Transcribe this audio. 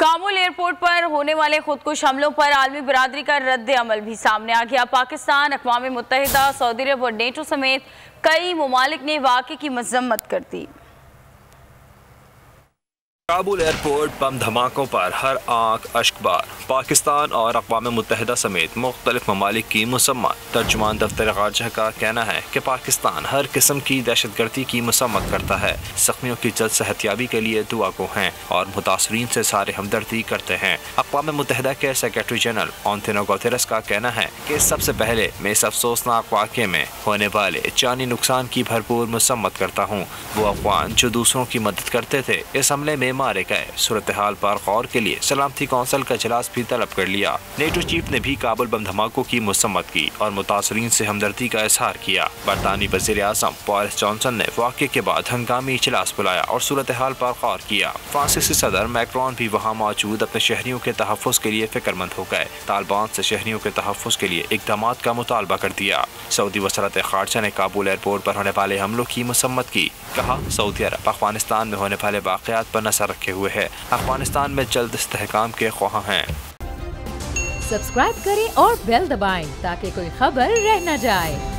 Kabul airport पर होने वाले खुदकुश हमलों पर आलमी बिरादरी का रद्द अमल भी सामने आ गया। पाकिस्तान, अक़वाम मुत्तहिदा, सऊदी अरब और नेटो समेत कई ममालिक ने वाक़े की मज़म्मत कर दी। काबुल एयरपोर्ट बम धमाकों पर हर आंख अश्कबार। पाकिस्तान और अक़वाम मुत्तहिदा समेत मुख्तलिफ ममालिक की मसम्मत। तर्जुमान दफ्तर ख़ारजा का कहना है कि पाकिस्तान हर किस्म की दहशतगर्दी की मसम्मत करता है। ज़ख्मियों की जल्द सेहतयाबी के लिए दुआ गो हैं और मुतासरीन से सारे हमदर्दी करते हैं। अक़वाम मुत्तहिदा के सेक्रेटरी जनरल एंटोनियो गुतेरेस का कहना है कि सबसे पहले मैं इस अफसोसनाक वाक़े में होने वाले जानी नुकसान की भरपूर मसम्मत करता हूँ। वो अफ़गान जो दूसरों की मदद करते थे इस हमले में मारे गए। सूरत हाल पर गौर के लिए सलामती कौंसिल का इजलास भी तलब कर लिया। नेटो चीफ ने भी काबुल बम धमाकों की मसम्मत की और मुतासरीन से हमदर्दी का इजहार किया। बरतानी वज़ीर आज़म बोरिस जॉनसन ने वाक़े के बाद हंगामी इजलास बुलाया और सूरत हाल पर गौर किया। फ्रांसीसी सदर मैक्रोन भी वहाँ मौजूद अपने शहरियों के तहफ़्फ़ुज़ के लिए फिक्रमंद हो गए। तालिबान से शहरियों के तहफ़्फ़ुज़ के लिए इक़दामात का मुतालबा कर दिया। सऊदी वज़ारत ख़ारजा ने काबुल एयरपोर्ट पर होने वाले हमलों की मसम्मत की। कहा, सऊदी अरब अफ़गानिस्तान में होने वाले वाक़यात पर नज़र रखे हुए है। अफ़गानिस्तान में जल्द इस्तेहकाम के ख्वाह हैं। सब्सक्राइब करें और बेल दबाएं ताकि कोई खबर रह न जाए।